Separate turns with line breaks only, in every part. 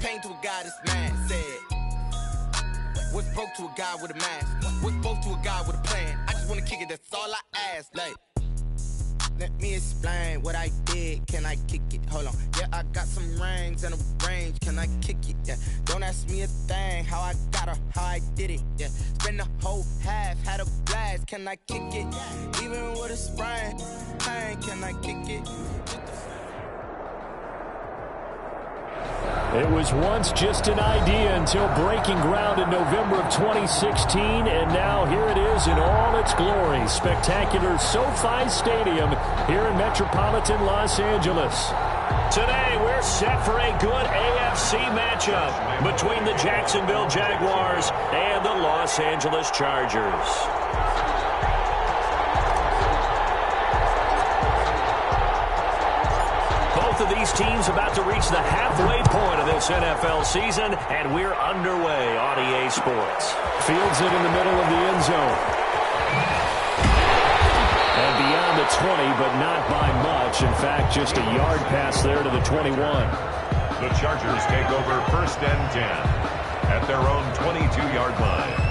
pain to a guy that's mad. Said, what's broke to a guy with a mask? What's broke to a guy with a plan? I just wanna kick it, that's all I ask. Like, let me explain what I did. Can I kick it? Hold on. Yeah, I got some rings and a range. Can I kick it? Yeah. Don't ask me a thing. How I got her, how I did it. Yeah. Spend the whole half, had a blast. Can I kick it? Even with a sprain, pain, can I kick it?
It was once just an idea until breaking ground in November of 2016, and now here it is in all its glory. Spectacular SoFi Stadium here in metropolitan Los Angeles. Today, we're set for a good AFC matchup between the Jacksonville Jaguars and the Los Angeles Chargers. Both of these teams about to reach the halfway point of this NFL season, and we're underway on EA Sports. Fields it in the middle of the end zone. And beyond the 20, but not by much. In fact, just a yard pass there to the 21.
The Chargers take over 1st and 10 at their own 22-yard line.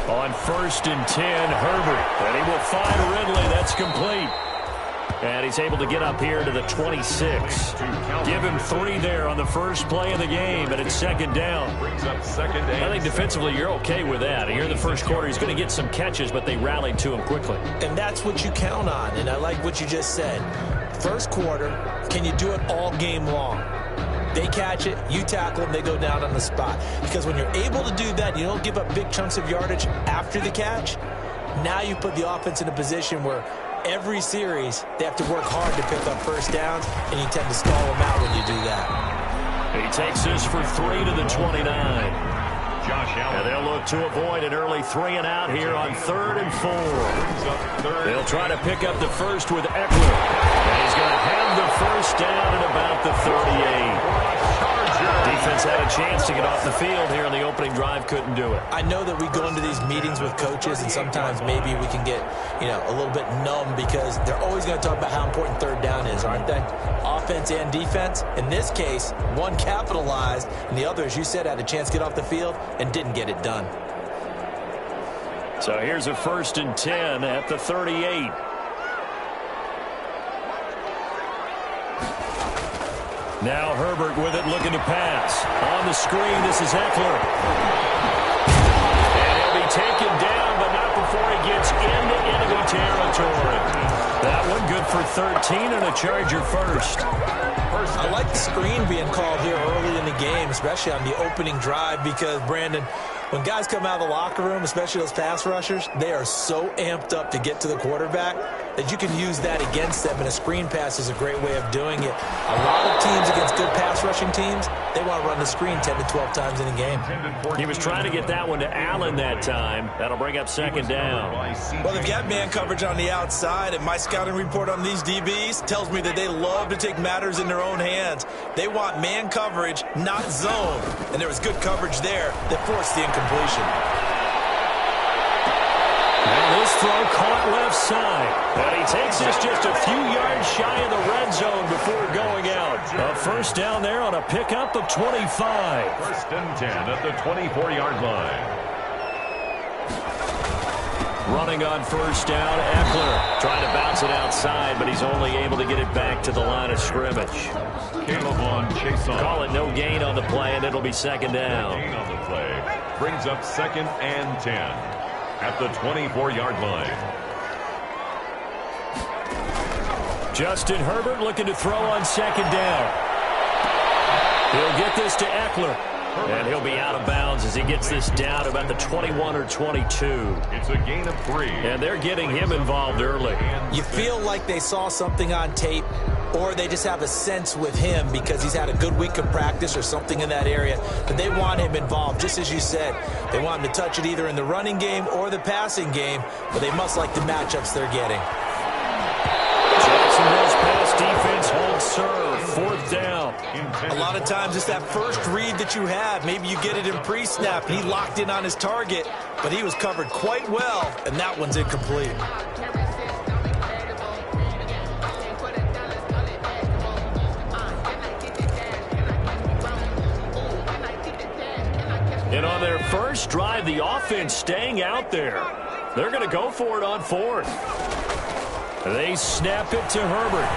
On 1st and 10, Herbert. And he will find Ridley. That's complete. And he's able to get up here to the 26. Give him 3 there on the first play of the game, and it's 2nd down. I think defensively you're okay with that. Here in the first quarter, he's going to get some catches, but they rallied to him quickly.
And that's what you count on, and I like what you just said. First quarter, can you do it all game long? They catch it, you tackle them, they go down on the spot. Because when you're able to do that, you don't give up big chunks of yardage after the catch. Now you put the offense in a position where every series they have to work hard to pick up first downs, and you tend to stall them out when you do that.
He takes this for 3 to the 29.
Josh Allen.
And they'll look to avoid an early 3 and out here on 3rd and 4. They'll try to pick up the first with Eckler. And he's going to have the first down at about the 38. Defense had a chance to get off the field here on the opening drive, couldn't do it.
I know that we go into these meetings with coaches, and sometimes maybe we can get, a little bit numb because they're always going to talk about how important 3rd down is, aren't they? Offense and defense. In this case, one capitalized, and the other, as you said, had a chance to get off the field and didn't get it done.
So here's a 1st and 10 at the 38. Now Herbert with it, looking to pass. On the screen, this is Eckler. And he'll be taken down, but not before he gets into enemy territory. That one good for 13 and a Charger first.
I like the screen being called here early in the game, especially on the opening drive, because, Brandon, when guys come out of the locker room, especially those pass rushers, they are so amped up to get to the quarterback that you can use that against them, and a screen pass is a great way of doing it. A lot of teams against good pass rushing teams, they want to run the screen 10 to 12 times in a game.
He was trying to get that one to Allen that time. That'll bring up 2nd down.
Well, they've got man coverage on the outside, and my scouting report on these DBs tells me that they love to take matters in their own hands. They want man coverage, not zone. And there was good coverage there that forced the incompletion.
And this throw caught left side. But he takes this just a few yards shy of the red zone before going out. A first down there on a pickup of 25.
1st and 10 at the 24-yard line.
Running on first down, Eckler trying to bounce it outside, but he's only able to get it back to the line of scrimmage.
Caleb on chase on.
Call it no gain on the play, and it'll be 2nd down.
Gain on the play brings up 2nd and 10 at the 24-yard line.
Justin Herbert looking to throw on 2nd down. He'll get this to Eckler. And he'll be out of bounds as he gets this down about the 21 or 22.
It's a gain of 3.
And they're getting him involved early.
You feel like they saw something on tape, or they just have a sense with him because he's had a good week of practice or something in that area, but they want him involved, just as you said. They want him to touch it either in the running game or the passing game, but they must like the matchups they're getting.
Jacksonville's pass defense holds serve. 4th down.
A lot of times it's that first read that you have. Maybe you get it in pre-snap, and he locked in on his target, but he was covered quite well, and that one's incomplete.
And on their first drive, the offense staying out there. They're going to go for it on 4th. They snap it to Herbert.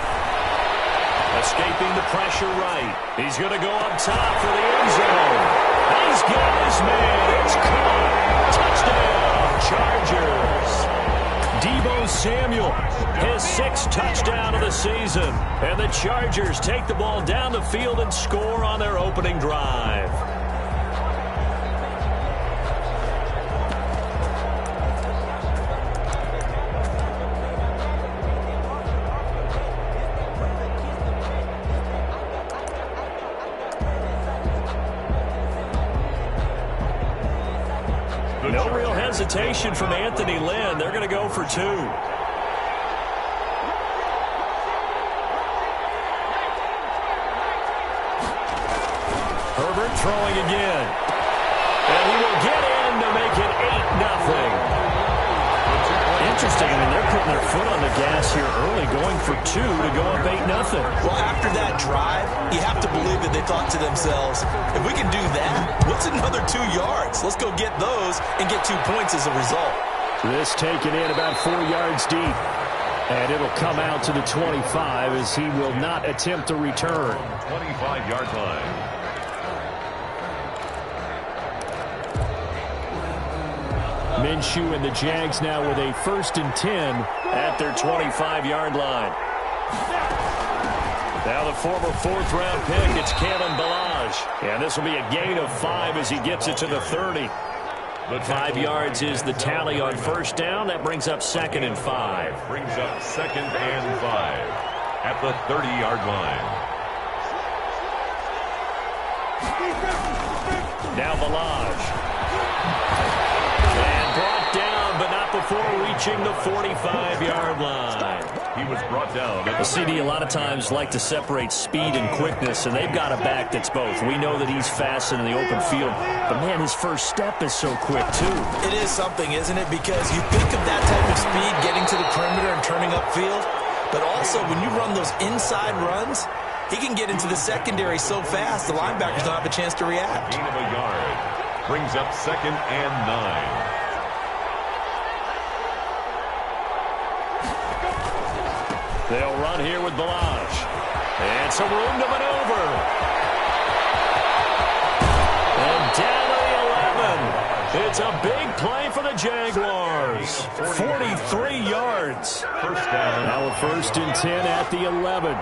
Escaping the pressure right. He's going to go up top for the end zone. He's got his man. It's caught. Touchdown, Chargers. Deebo Samuel, his 6th touchdown of the season. And the Chargers take the ball down the field and score on their opening drive. No real hesitation from Anthony Lynn. They're going to go for 2. Herbert throwing again. And he will get in to make it 8-0. Interesting. I mean, they're putting their foot on the gas here early, going for 2 to go up 8-0.
Well, after that drive, you have to believe that they thought to themselves, if we can do that, what's another 2 yards? Let's go get those and get 2 points as a result.
This taken in about 4 yards deep. And it'll come out to the 25 as he will not attempt to return.
25-yard line.
Minshew and the Jags now with a 1st and 10 at their 25-yard line. Now the former 4th-round pick, it's Kalen Ballage. And this will be a gain of 5 as he gets it to the 30. 5 yards is the tally on 1st down. That brings up 2nd and 5.
Brings up 2nd and 5 at the 30-yard line.
Now Ballage. And brought down, but not before reaching the 45-yard line.
He was brought down.
The CD a lot of times like to separate speed and quickness, and they've got a back that's both. We know that he's fast in the open field, but, man, his first step is so quick, too.
It is something, isn't it? Because you think of that type of speed getting to the perimeter and turning upfield, but also when you run those inside runs, he can get into the secondary so fast the linebackers don't have a chance to react.
Gain of a yard. Brings up 2nd and 9.
They'll run here with Ballage. And some room to maneuver. And down to the 11. It's a big play for the Jaguars. 43 yards.
First down.
Now a 1st and 10 at the 11.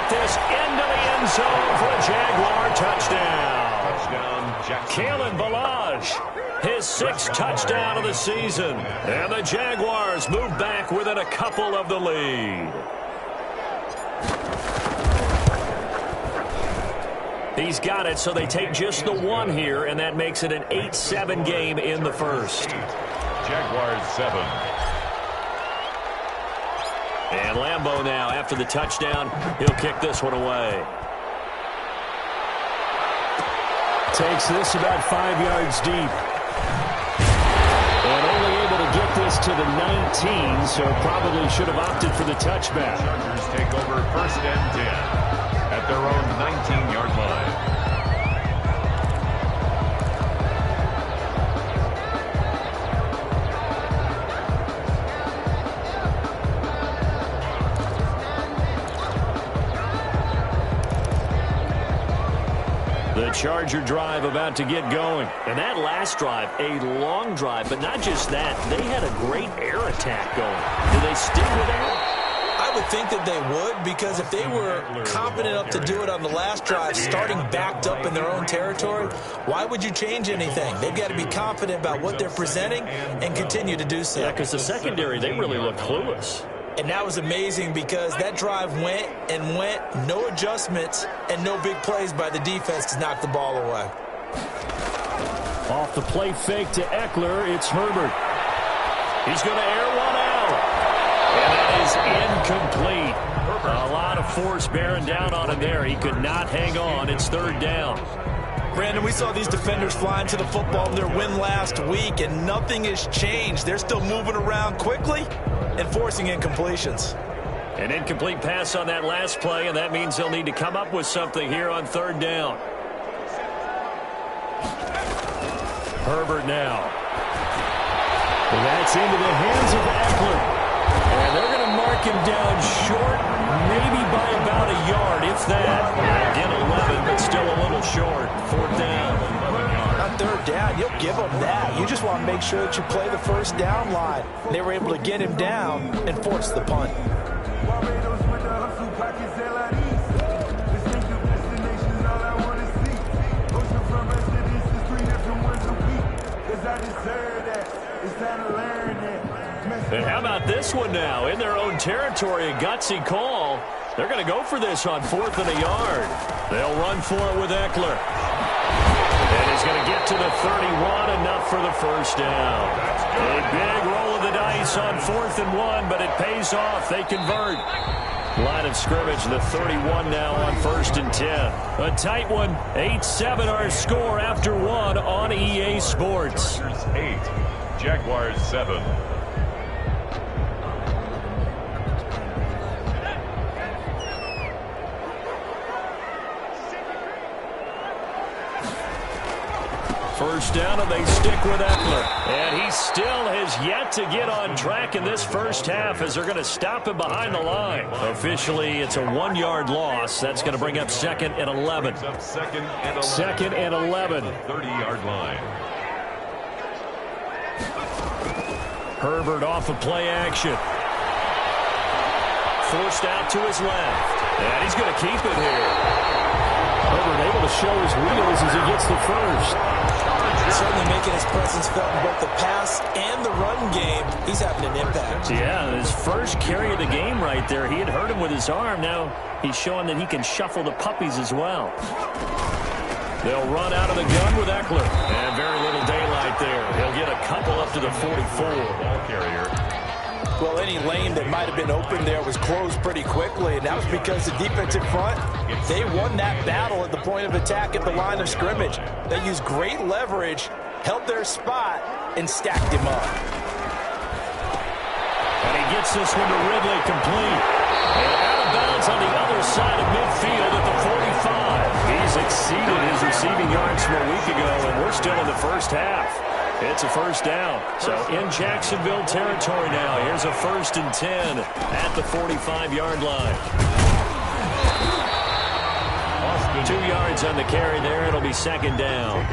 This into the end zone for a Jaguar touchdown.
Touchdown,
Kalen Ballage, his 6th touchdown of the season. And the Jaguars move back within a couple of the lead. He's got it, so they take just the 1 here, and that makes it an 8-7 game in the 1st.
Jaguars 7.
And Lambeau now, after the touchdown, he'll kick this one away. Takes this about 5 yards deep. And only able to get this to the 19, so probably should have opted for the touchback.
Chargers take over 1st and 10 at their own 19-yard line.
The Charger drive about to get going.
And that last drive, a long drive, but not just that. They had a great air attack going. Do they stick with that?
I would think that they would, because if they were confident enough to do it on the last drive, starting backed up in their own territory, why would you change anything? They've got to be confident about what they're presenting and continue to do so.
Yeah, because the secondary, they really look clueless.
And that was amazing because that drive went and went, no adjustments, and no big plays by the defense to knock the ball away.
Off the play fake to Eckler, it's Herbert. He's going to air one out. And that is incomplete. A lot of force bearing down on him there. He could not hang on. It's third down.
Brandon, we saw these defenders flying to the football in their win last week, and nothing has changed. They're still moving around quickly and forcing incompletions.
An incomplete pass on that last play, and that means they'll need to come up with something here on third down. Herbert now. And that's into the hands of Eckler. And they're going to mark him down short, maybe by about a yard, if that. Again, 11, but still a little short. Fourth down.
On third down, you'll give them that. You just want to make sure that you play the first down line. They were able to get him down and force the punt.
And how about this one now? In their own territory, a gutsy call. They're going to go for this on 4th and a yard. They'll run for it with Eckler. And he's going to get to the 31, enough for the first down. A big roll of the dice on 4th and 1, but it pays off. They convert. Line of scrimmage, the 31 now on 1st and 10. A tight one, 8-7 our score after 1 on EA Sports.
8, Jaguars 7.
First down, and they stick with Eckler. And he still has yet to get on track in this first half as they're going to stop him behind the line. Officially, it's a 1-yard loss. That's going to bring up 2nd and 11. Second and 11.
30-yard line.
Herbert off of play action. Forced out to his left. And he's going to keep it here. Herbert able to show his wheels as he gets the first.
Certainly making his presence felt in both the pass and the run game. He's having an impact.
Yeah, his first carry of the game right there. He had hurt him with his arm. Now he's showing that he can shuffle the puppies as well. They'll run out of the gun with Eckler. And very little daylight there. He'll get a couple up to the 44.
Ball carrier.
Well, any lane that might have been open there was closed pretty quickly, and that was because the defensive front, they won that battle at the point of attack at the line of scrimmage. They used great leverage, held their spot, and stacked him up.
And he gets this one to Ridley complete. And out of bounds on the other side of midfield at the 45. He's exceeded his receiving yards from a week ago, and we're still in the first half. It's a first down. So in Jacksonville territory now. Here's a 1st and 10 at the 45-yard line. 2 yards on the carry there. It'll be 2nd down.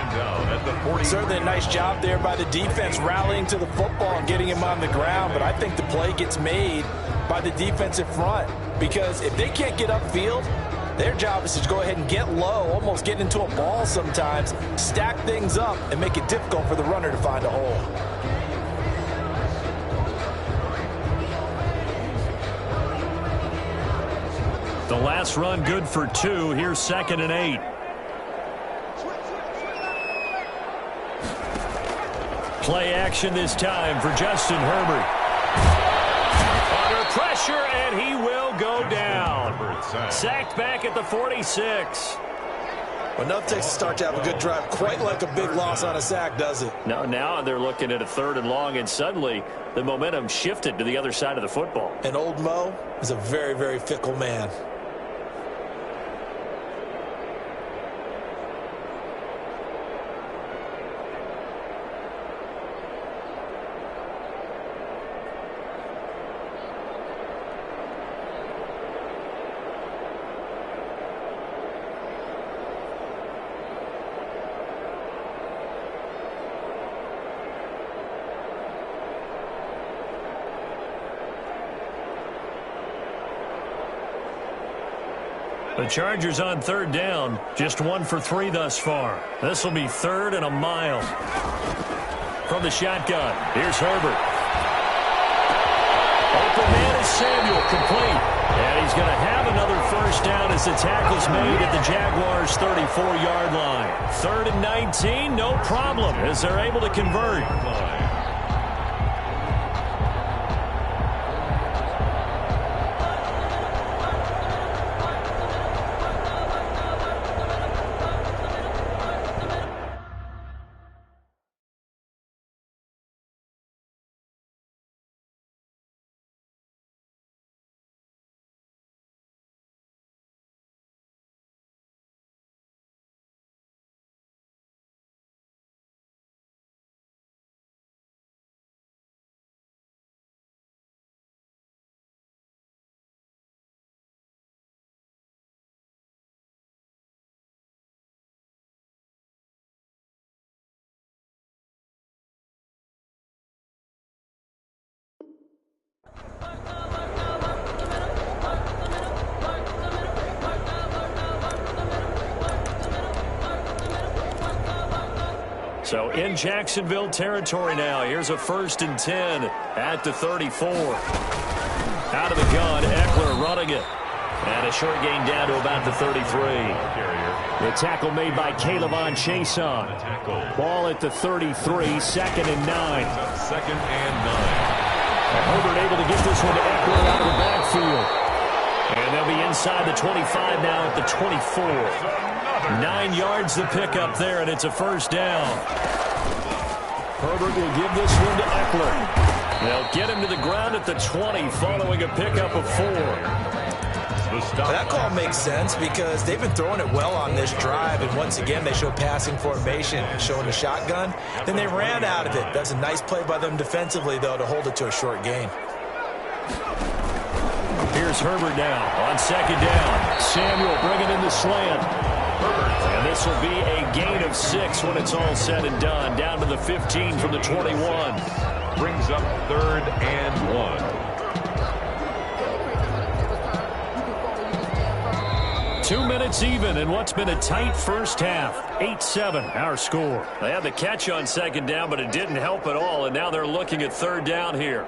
Certainly a nice job there by the defense rallying to the football and getting him on the ground. But I think the play gets made by the defensive front, because if they can't get upfield, their job is to go ahead and get low, almost get into a ball sometimes, stack things up, and make it difficult for the runner to find a hole.
The last run good for 2. Here's 2nd and 8. Play action this time for Justin Herbert. Under pressure, and he will go down. Sacked back at the 46.
Well, enough takes a start to have a good drive. Quite like a big loss on a sack, does it?
No, now they're looking at a 3rd and long, and suddenly the momentum shifted to the other side of the football.
And old Mo is a very, very fickle man.
The Chargers on third down, just 1 for 3 thus far. This will be 3rd and a mile. From the shotgun, here's Herbert. Open man is Samuel, complete. And he's going to have another first down as the tackle's made at the Jaguars' 34-yard line. 3rd and 19, no problem, as they're able to convert. So in Jacksonville territory now. Here's a 1st and 10 at the 34. Out of the gun, Eckler running it. And a short gain down to about the 33. The tackle made by Caleb Chason. Ball at the 33, 2nd and 9.
2nd and 9.
Herbert able to get this one to Eckler out of the backfield. And they'll be inside the 25 now at the 24. 9 yards the pickup there, and it's a first down. Herbert will give this one to Eckler. They'll get him to the ground at the 20 following a pickup of 4.
That call makes sense because they've been throwing it well on this drive, and once again they show passing formation, showing the shotgun. Then they ran out of it. That's a nice play by them defensively, though, to hold it to a short gain.
Here's Herbert now on 2nd down. Samuel bringing in the slant. And this will be a gain of 6 when it's all said and done. Down to the 15 from the 21.
Brings up 3rd and 1.
2 minutes even in what's been a tight first half. 8-7 our score. They had the catch on 2nd down, but it didn't help at all. And now they're looking at 3rd down here.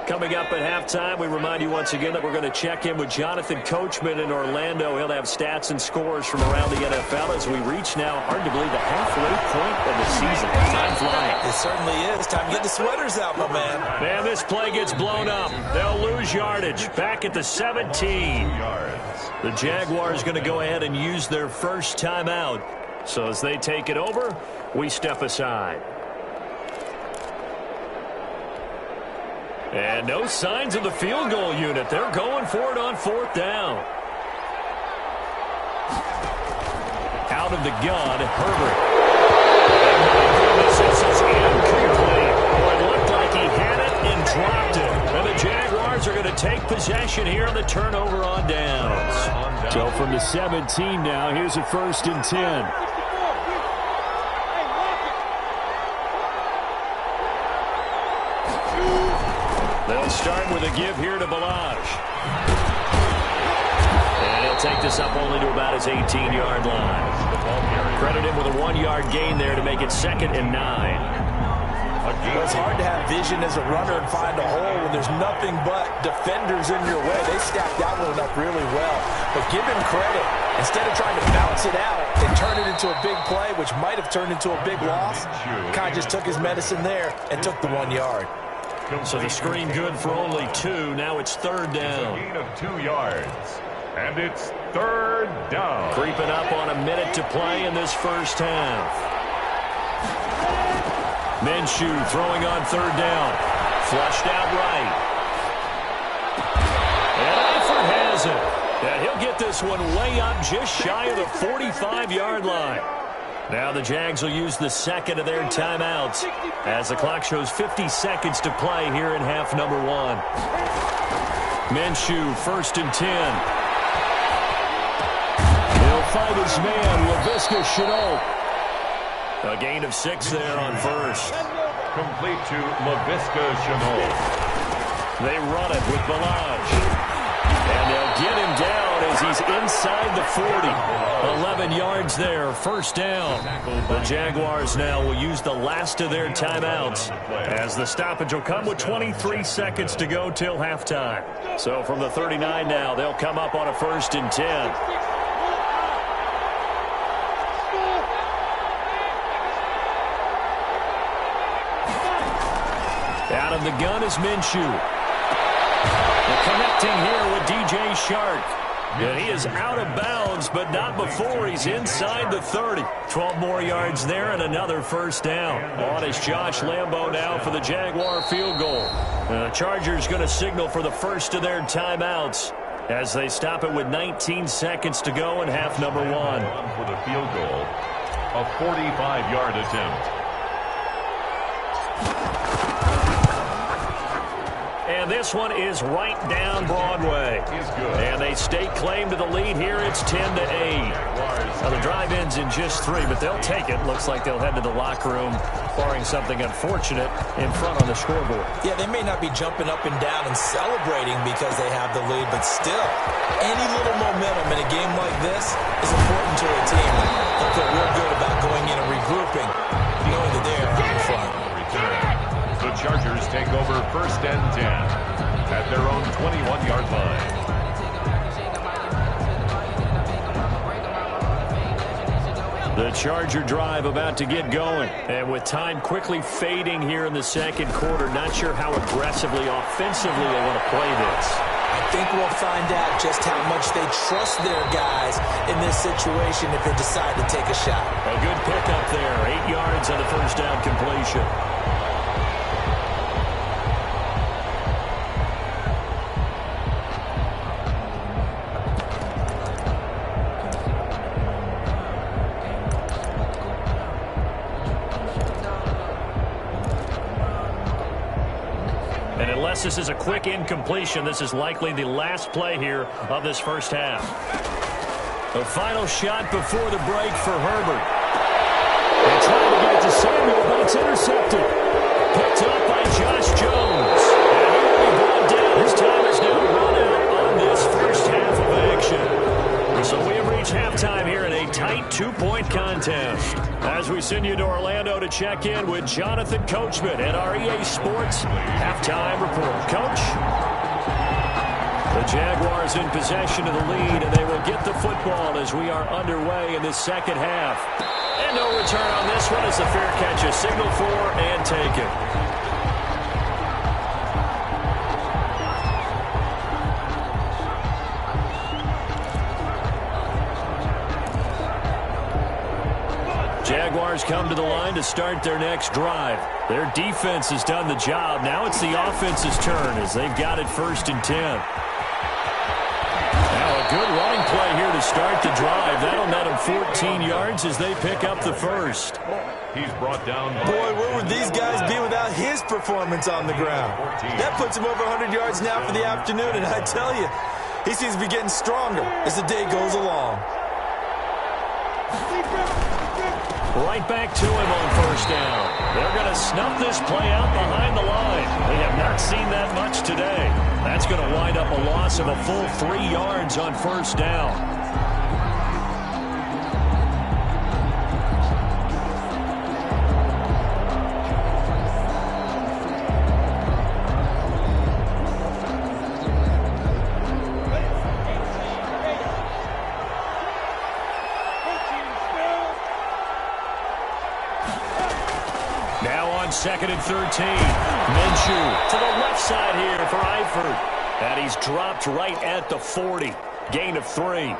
Coming up at halftime, we remind you once again that we're going to check in with Jonathan Coachman in Orlando. He'll have stats and scores from around the NFL as we reach now, hard to believe, the halfway point of the season. Time flying.
It certainly is. Time to get the sweaters out, my man.
Man, this play gets blown up. They'll lose yardage. Back at the 17. The Jaguars going to go ahead and use their first timeout. So as they take it over, we step aside. And no signs of the field goal unit. They're going for it on 4th down. Out of the gun, Herbert. This is incomplete. Oh, it looked like he had it and dropped it. And the Jaguars are going to take possession here on the turnover on downs. So from the 17 now, here's a 1st and 10. They'll start with a give here to Balaj. And he'll take this up only to about his 18-yard line. Credit him with a 1-yard gain there to make it 2nd and 9.
It's hard to have vision as a runner and find a hole when there's nothing but defenders in your way. They stacked that one up really well. But give him credit. Instead of trying to bounce it out and turn it into a big play, which might have turned into a big loss, kind of just took his medicine there and took the 1 yard.
So the screen good for only 2. Now it's 3rd down.
A gain of 2 yards. And it's 3rd down.
Creeping up on a minute to play in this first half. Minshew throwing on 3rd down. Flushed out right. And Eifert has it. And he'll get this one way up just shy of the 45-yard line. Now the Jags will use the 2nd of their timeouts as the clock shows 50 seconds to play here in half number 1. Minshew, 1st and 10. He'll find his man, Laviska Shenault. A gain of 6 there on 1st.
Complete to Laviska Shenault.
They run it with Balaj. And they'll get inside the 40. 11 yards there, first down. The Jaguars now will use the last of their timeouts as the stoppage will come with 23 seconds to go till halftime. So from the 39 now, they'll come up on a 1st and 10. Out of the gun is Minshew. Connecting here with DJ Shark. And he is out of bounds, but not before he's inside the 30. 12 more yards there and another first down. On is Josh Lambo now for the Jaguar field goal. The Chargers going to signal for the first of their timeouts as they stop it with 19 seconds to go in half number 1.
For the field goal, a 45-yard attempt.
And this one is right down Broadway. And they stake claim to the lead here. It's 10-8. Now the drive ends in just 3, but they'll take it. Looks like they'll head to the locker room, barring something unfortunate in front on the scoreboard.
Yeah, they may not be jumping up and down and celebrating because they have the lead, but still, any little momentum in a game like this is important to a team. They'll feel real good about going in and regrouping, knowing that they are on the front.
The Chargers take over 1st and 10 at their own 21-yard line.
The Charger drive about to get going. And with time quickly fading here in the second quarter, not sure how aggressively, offensively they want to play this.
I think we'll find out just how much they trust their guys in this situation if they decide to take a shot.
A good pickup there. 8 yards on the first down completion. This is a quick incompletion. This is likely the last play here of this first half. The final shot before the break for Herbert. They're trying to get it to Samuel, but it's intercepted. Picked up by Josh Jones. And he will be brought down. His time is now run out on this first half of action. So we have reached halftime here in a tight 2-point contest. As we send you to Orlando to check in with Jonathan Coachman at our EA Sports Halftime Report. Coach? The Jaguars in possession of the lead, and they will get the football as we are underway in this second half. And no return on this one as the fair catch is signaled for and taken. Jaguars come to the line to start their next drive. Their defense has done the job. Now it's the offense's turn as they've got it 1st and 10. Now a good running play here to start the drive. That'll net them 14 yards as they pick up the first.
He's brought down.
Boy, where would these guys be without his performance on the ground? That puts him over 100 yards now for the afternoon, and I tell you, he seems to be getting stronger as the day goes along.
Right back to him on first down. They're going to snuff this play out behind the line. We have not seen that much today. That's going to wind up a loss of a full 3 yards on first down. Second and 13. Minshew to the left side here for Eifert. And he's dropped right at the 40. Gain of 3.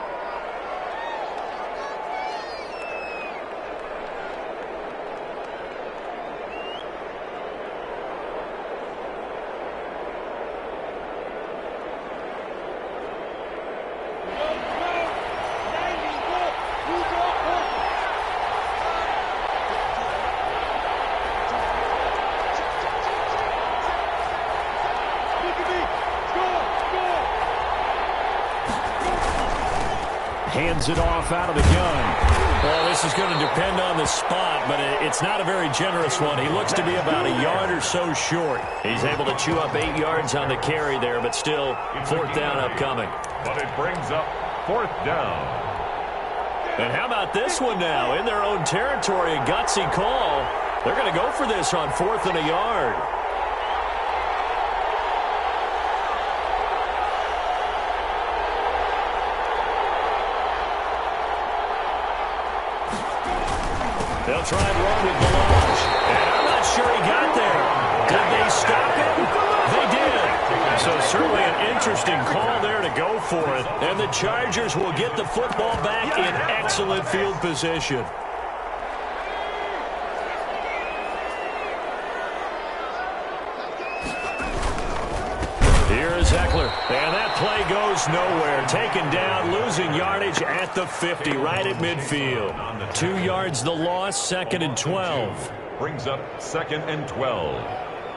Hands it off out of the gun. Well, this is going to depend on the spot, but it's not a very generous one. He looks to be about a yard or so short. He's able to chew up 8 yards on the carry there, but still 4th down upcoming.
But it brings up 4th down.
And how about this one now? In their own territory, a gutsy call. They're going to go for this on 4th and a yard. They'll try and run with Balaj. And I'm not sure he got there. Did they stop him? They did. So certainly an interesting call there to go for it. And the Chargers will get the football back in excellent field position. Here's Eckler. And that play goes nowhere. Taken down, losing yardage at the 50, right at midfield. 2 yards the loss, 2nd and 12.
Brings up 2nd and 12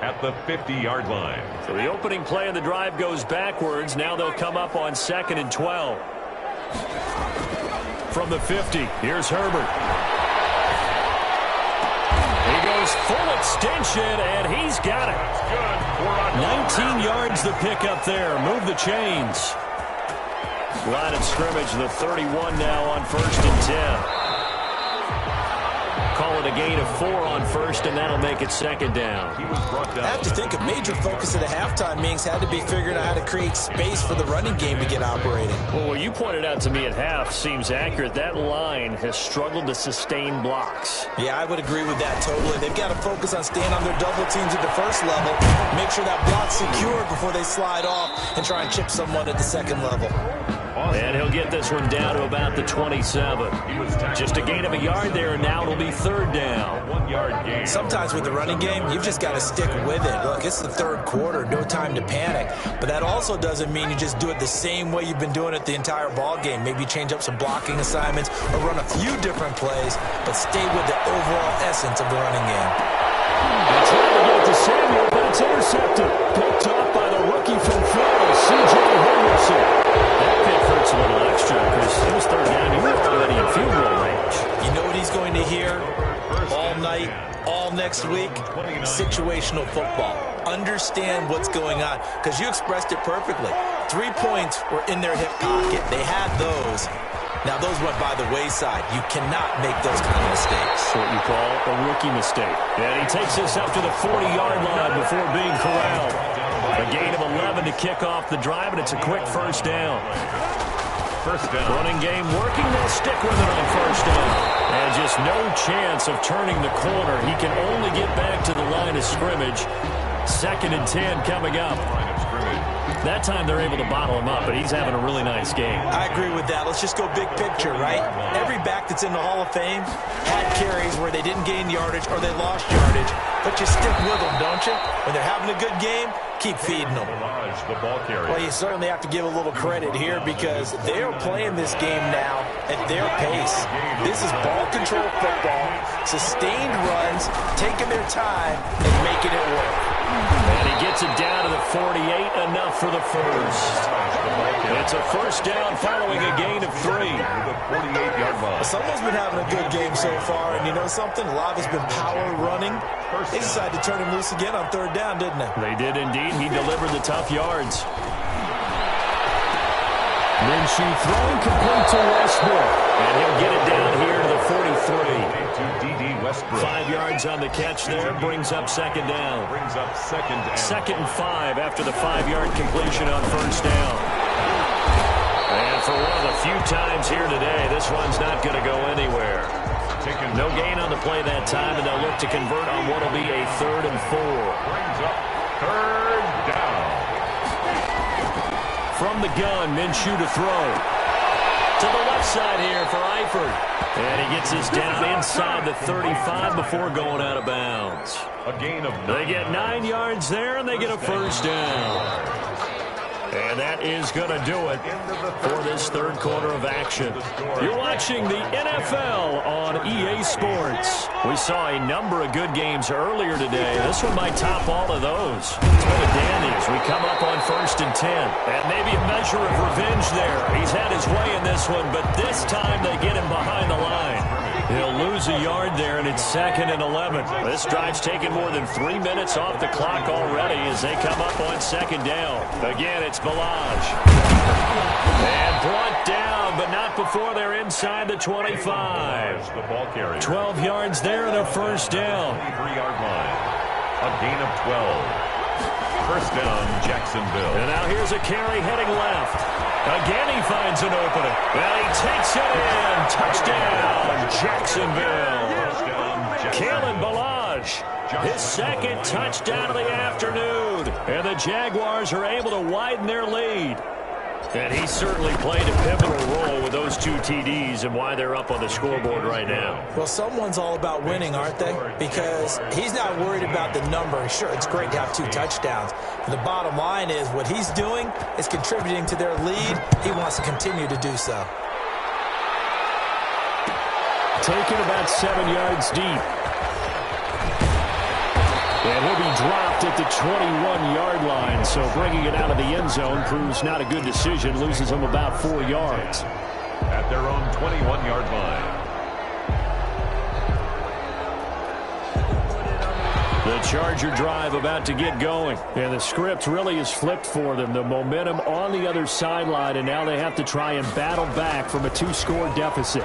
at the 50-yard line.
So the opening play of the drive goes backwards. Now they'll come up on 2nd and 12. From the 50, here's Herbert. He goes full extension, and he's got it. 19 yards the pickup there. Move the chains. Line of scrimmage, the 31 now on 1st and 10. Call it a gain of 4 on 1st, and that'll make it 2nd down.
I have to think a major focus at the halftime meetings had to be figuring out how to create space for the running game to get operating.
Well, what you pointed out to me at half seems accurate. That line has struggled to sustain blocks.
Yeah, I would agree with that totally. They've got to focus on staying on their double teams at the first level, make sure that block's secured before they slide off and try and chip someone at the 2nd level.
And he'll get this one down to about the 27. Just a gain of a yard there, and now it'll be 3rd down.
1 yard gain.
Sometimes with the running game, you've just got to stick with it. Look, it's the 3rd quarter, no time to panic. But that also doesn't mean you just do it the same way you've been doing it the entire ball game. Maybe change up some blocking assignments or run a few different plays, but stay with the overall essence of the running game.
They try to get it to Samuel, but it's intercepted. Picked off by the rookie from Florida, C.J. Henderson. That pick hurts a little extra because it was 3rd down. You were already in field goal range.
You know what he's going to hear all night, all next week? Situational football. Understand what's going on, because you expressed it perfectly. 3 points were in their hip pocket. They had those. Now, those went by the wayside. You cannot make those kind of mistakes.
What you call a rookie mistake. And he takes this up to the 40-yard line before being corralled. A gain of 11 to kick off the drive, and it's a quick 1st down.
1st down.
Running game working. They'll stick with it on 1st down. And just no chance of turning the corner. He can only get back to the line of scrimmage. 2nd and 10 coming up. That time they're able to bottle him up, but he's having a really nice game.
I agree with that. Let's just go big picture, right? Every back that's in the Hall of Fame had carries where they didn't gain yardage or they lost yardage, but you stick with them, don't you? When they're having a good game, keep feeding them.
The ball carrier.
Well, you certainly have to give a little credit here because they are playing this game now at their pace. This is ball control football, sustained runs, taking their time and making it work.
And he gets it down to the 48, enough for the 1st. It's a 1st down following a gain of 3.
48-yard line.
Someone's been having a good game so far, and you know something? A lot of it's been power running. They decided to turn him loose again on 3rd down, didn't they?
They did indeed. He delivered the tough yards. Minshew throwing complete to Westbrook. And he'll get it down here to the 43.
To D.D. Westbrook.
5 yards on the catch there. Brings up 2nd down.
Brings up 2nd down.
2nd and 5 after the 5-yard completion on 1st down. And for one of the few times here today, this one's not going to go anywhere. No gain on the play that time, and they'll look to convert on what will be a 3rd and 4.
Brings up 3rd down.
From the gun, Minshew to throw. To the left side here for Eifert. And he gets this down inside the 35 before going out of bounds.
A gain of 9.
They get 9 yards there, and they get a 1st down. And that is going to do it for this 3rd quarter of action. You're watching the NFL on EA Sports. We saw a number of good games earlier today. This one might top all of those. It's been a dandy as we come up on 1st and 10. And maybe a measure of revenge there. He's had his way in this one, but this time they get him behind the line. He'll lose a yard there, and it's 2nd and 11. This drive's taken more than 3 minutes off the clock already as they come up on 2nd down. Again, it's Balaj. And brought down before they're inside the 25.
The ball carrier.
12 yards there and a first down.
23-yard line. A gain of 12. First down, Jacksonville.
And now here's a carry heading left. Again he finds an opening. Well, he takes it in. Touchdown, Jacksonville. Kalen Ballage, his second touchdown of the afternoon. And the Jaguars are able to widen their lead. And he certainly played a pivotal role with those 2 TDs and why they're up on the scoreboard right now.
Well, someone's all about winning, aren't they? Because he's not worried about the number. Sure, it's great to have 2 touchdowns. But the bottom line is what he's doing is contributing to their lead. He wants to continue to do so.
Taken about 7 yards deep. And he'll be dropped at the 21-yard line, so bringing it out of the end zone proves not a good decision, loses him about 4 yards.
At their own 21-yard line.
The Charger drive about to get going, and the script really is flipped for them. The momentum on the other sideline, and now they have to try and battle back from a 2-score deficit.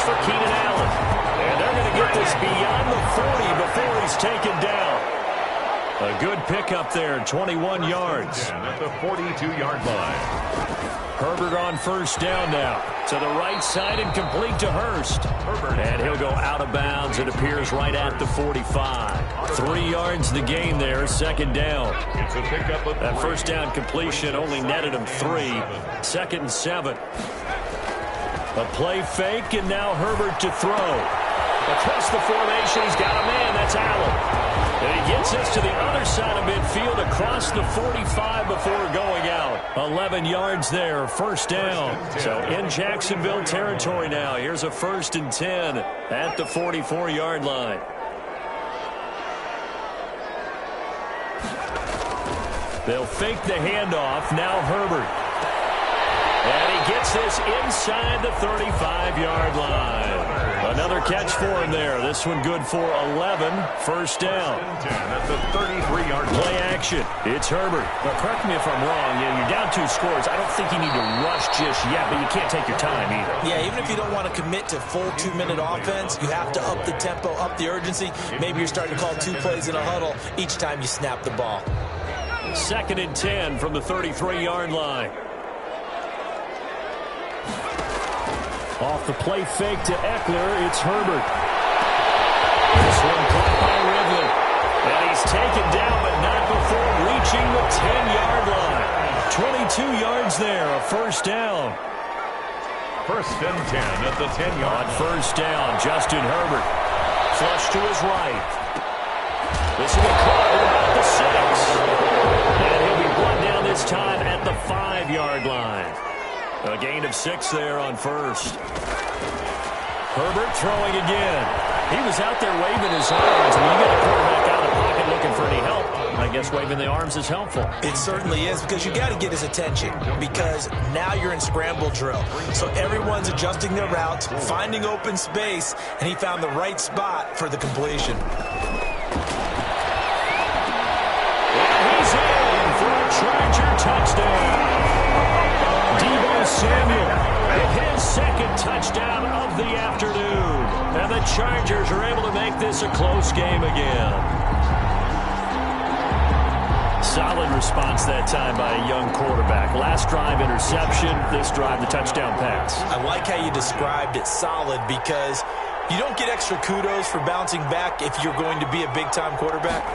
For Keenan Allen. And they're going to get this beyond the 40 before he's taken down. A good pickup there, 21 yards.
At the 42-yard line.
Herbert on first down now. To the right side and complete to Hurst. And he'll go out of bounds. It appears right at the 45. 3 yards the gain there, second down.
It's a pickup of
that first down completion only netted him 3. Second and 7. A play fake, and now Herbert to throw. Across the formation, he's got a man. That's Allen. And he gets us to the other side of midfield across the 45 before going out. 11 yards there, first down. So in Jacksonville territory now. Here's a 1st and 10 at the 44-yard line. They'll fake the handoff. Now Herbert. And he gets this inside the 35-yard line. Another catch for him there. This one good for 11. First down.
At the 33-yard line.
Play action. It's Herbert. Now, correct me if I'm wrong. You're down 2 scores. I don't think you need to rush just yet, but you can't take your time either.
Yeah, even if you don't want to commit to full 2-minute offense, you have to up the tempo, up the urgency. Maybe you're starting to call 2 plays in a huddle each time you snap the ball.
2nd and 10 from the 33-yard line. Off the play fake to Eckler, it's Herbert. This one caught by Ridley. And he's taken down, but not before reaching the 10-yard line. 22 yards there, a first down.
1st and 10 at the 10-yard line.
On first down, Justin Herbert. Flush to his right. This will be caught at about the 6. And he'll be brought down this time at the 5-yard line. A gain of 6 there on first. Herbert throwing again. He was out there waving his arms. When you get a quarterback out of the pocket looking for any help, I guess waving the arms is helpful.
It certainly is, because you got to get his attention, because now you're in scramble drill. So everyone's adjusting their routes, finding open space, and he found the right spot for the completion.
And he's in for a Charger touchdown. Samuel, and his second touchdown of the afternoon. And the Chargers are able to make this a close game again. Solid response that time by a young quarterback. Last drive interception, this drive the touchdown pass.
I like how you described it solid, because you don't get extra kudos for bouncing back if you're going to be a big-time quarterback.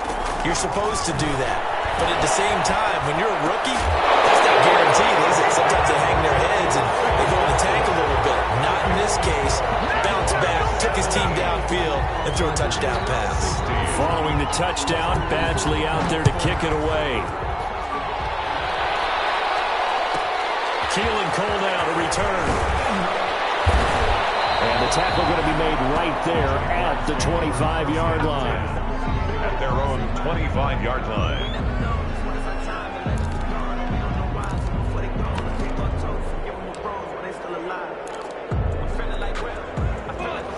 You're supposed to do that. But at the same time, when you're a rookie, that's not guaranteed, is it? Sometimes they hang their heads and they go in the tank a little bit. Not in this case. Bounced back, took his team downfield, and threw a touchdown pass.
Following the touchdown, Badgley out there to kick it away. Keelan Cole now to return. And the tackle going to be made right there at the 25-yard line.
At their own 25-yard line.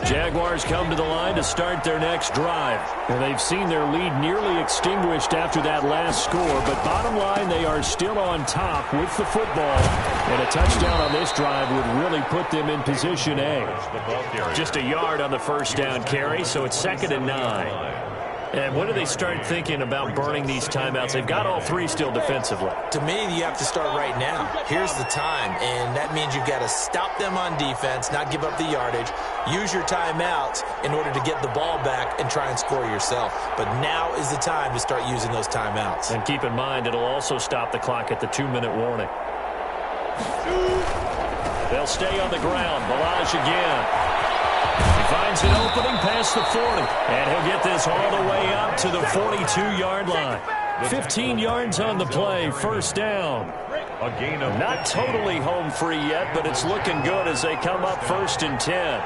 Jaguars come to the line to start their next drive. And they've seen their lead nearly extinguished after that last score, but bottom line, they are still on top with the football. And a touchdown on this drive would really put them in position A. Just a yard on the first down carry, so it's 2nd and 9. And when do they start thinking about burning these timeouts? They've got all three still defensively.
To me, you have to start right now. Here's the time, and that means you've got to stop them on defense, not give up the yardage, use your timeouts in order to get the ball back and try and score yourself. But now is the time to start using those timeouts.
And keep in mind, it'll also stop the clock at the 2-minute warning. They'll stay on the ground. Balaj again. He finds an opening past the 40, and he'll get this all the way up to the 42-yard line. 15 yards on the play, first down.
A gain of
Not totally home free yet, but it's looking good as they come up 1st and 10.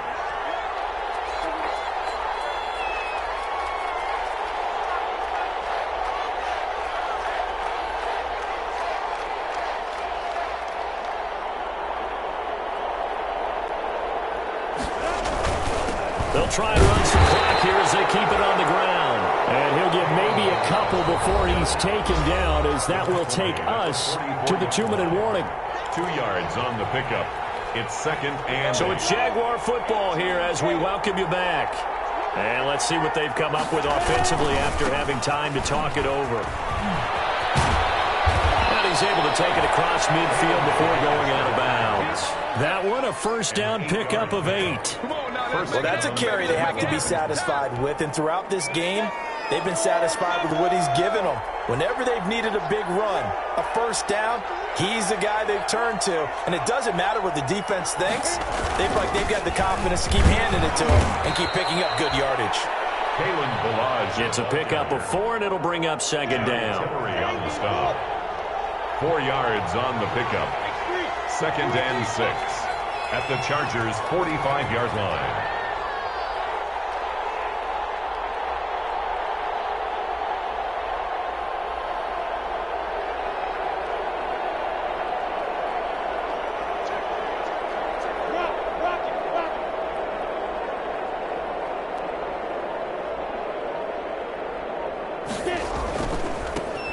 They'll try and run some clock here as they keep it on the ground. And he'll get maybe a couple before he's taken down, as that will take us to the 2-minute warning.
2 yards on the pickup. It's 2nd and
So it's Jaguar football here as we welcome you back. And let's see what they've come up with offensively after having time to talk it over. And he's able to take it across midfield before going out of bounds. That one, a first down pickup of 8.
Well, that's a carry they have to be satisfied with, and throughout this game, they've been satisfied with what he's given them. Whenever they've needed a big run, a first down, he's the guy they've turned to. And it doesn't matter what the defense thinks. They've got the confidence to keep handing it to him and keep picking up good yardage.
It's a pickup of 4, and it'll bring up 2nd down.
On the stop. 4 yards on the pickup. 2nd and 6 at the Chargers' 45-yard line.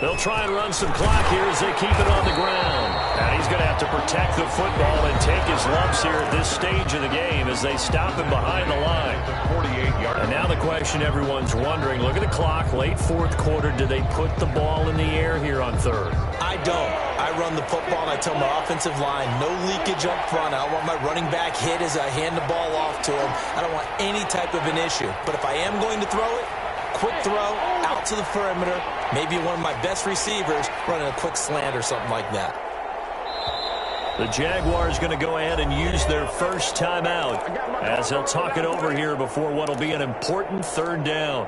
They'll try and run some clock here as they keep it on the ground. And he's going to have to protect the football and take his lumps here at this stage of the game as they stop him behind the line.
48-yard.
And now the question everyone's wondering, look at the clock, late 4th quarter, do they put the ball in the air here on 3rd?
I don't. I run the football, and I tell my offensive line, no leakage up front. I don't want my running back hit as I hand the ball off to him. I don't want any type of an issue. But if I am going to throw it, quick throw, out to the perimeter, maybe one of my best receivers running a quick slant or something like that.
The Jaguars going to go ahead and use their first timeout as they'll talk it over here before what will be an important 3rd down.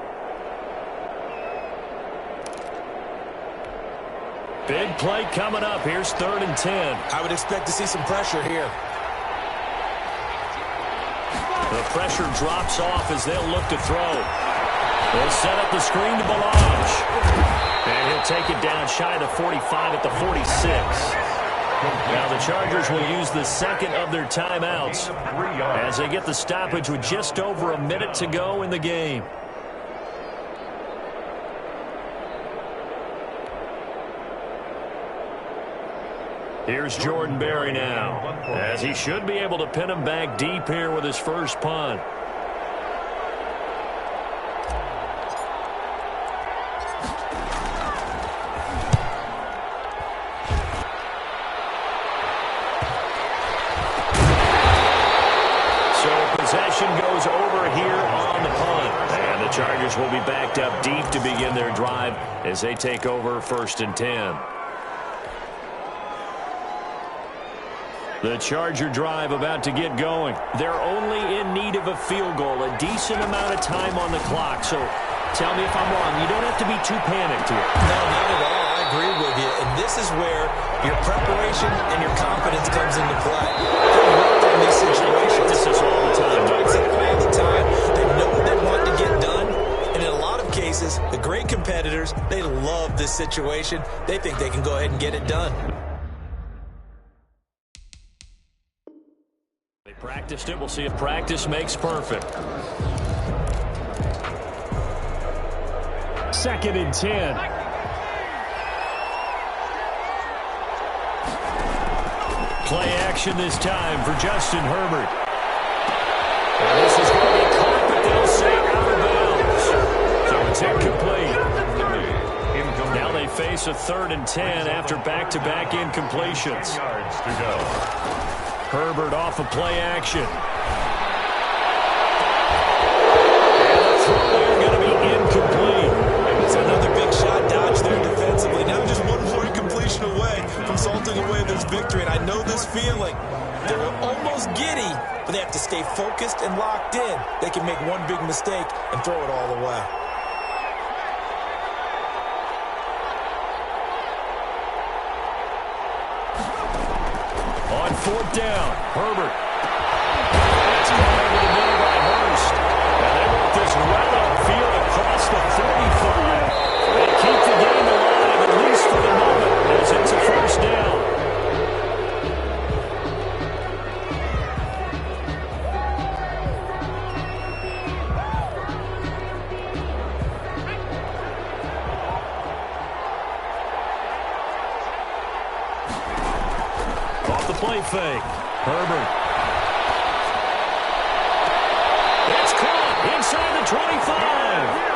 Big play coming up. Here's 3rd and 10.
I would expect to see some pressure here.
The pressure drops off as they'll look to throw. They'll set up the screen to Balaj. And he'll take it down shy of the 45 at the 46. Now the Chargers will use the 2nd of their timeouts as they get the stoppage with just over a minute to go in the game. Here's Jordan Berry now, as he should be able to pin him back deep here with his first punt. Possession goes over here on the punt. And the Chargers will be backed up deep to begin their drive as they take over 1st and 10. The Charger drive about to get going. They're only in need of a field goal, a decent amount of time on the clock. So tell me if I'm wrong. You don't have to be too panicked here.
No, not at all. I agree with you. And this is where your preparation and your confidence comes into play. They work in these situations.
This is all the time.
All the time. They know what they want to get done. And in a lot of cases, the great competitors, they love this situation. They think they can go ahead and get it done.
Practiced it. We'll see if practice makes perfect. 2nd and 10. Play action this time for Justin Herbert. And this is going to be caught, but they'll say out of bounds. So it's incomplete. Now they face a 3rd and 10 after back-to-back incompletions.
Yards to go.
Herbert off of play action. And the throw is going to be incomplete.
It's another big shot dodge there defensively. Now just one more incompletion away from salting away this victory. And I know this feeling. They're almost giddy, but they have to stay focused and locked in. They can make one big mistake and throw it all away.
On 4th down, Herbert. That's caught over the middle by Hurst. And they want this well upfield across the 35. They keep the game alive, at least for the moment, as it's a 1st down. Off the play fake. Herbert. It's caught inside the 25.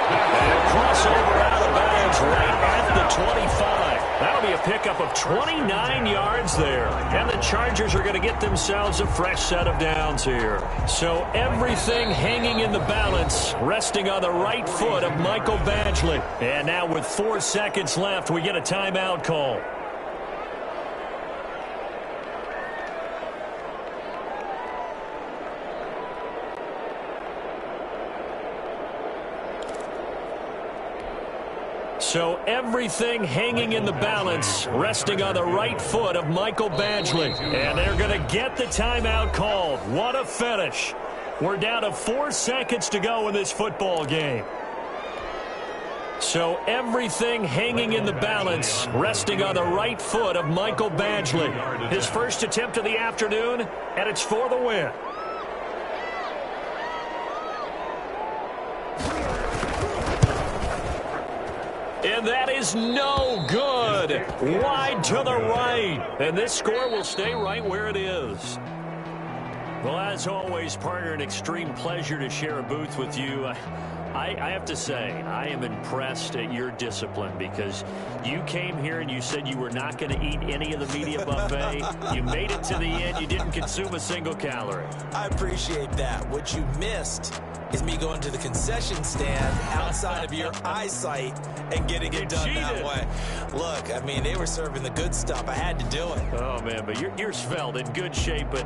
And a crossover out of bounds right at the 25. That'll be a pickup of 29 yards there. And the Chargers are going to get themselves a fresh set of downs here. So everything hanging in the balance, resting on the right foot of Michael Badgley. And now with 4 seconds left, we get a timeout call. So everything hanging in the balance, resting on the right foot of Michael Badgley. And they're going to get the timeout called. What a finish. We're down to 4 seconds to go in this football game. So everything hanging in the balance, resting on the right foot of Michael Badgley. His first attempt of the afternoon, and it's for the win. And that is no good. Wide to the right. And this score will stay right where it is. Well, as always, partner, an extreme pleasure to share a booth with you. I have to say, I am impressed at your discipline because you came here and you said you were not going to eat any of the media buffet. You made it to the end. You didn't consume a single calorie.
I appreciate that. What you missed is me going to the concession stand outside of your eyesight and getting it done that way. Look, I mean, they were serving the good stuff. I had to do it.
Oh, man, but you're svelte, in good shape, but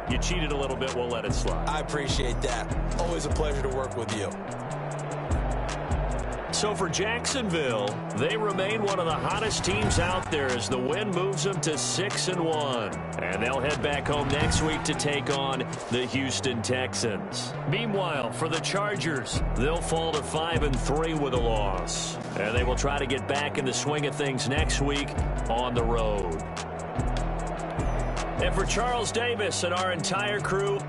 you cheated a little bit. We'll let it slide.
I appreciate that. Always a pleasure to work with you.
So for Jacksonville, they remain one of the hottest teams out there as the win moves them to 6-1. And they'll head back home next week to take on the Houston Texans. Meanwhile, for the Chargers, they'll fall to 5-3 with a loss. And they will try to get back in the swing of things next week on the road. And for Charles Davis and our entire crew,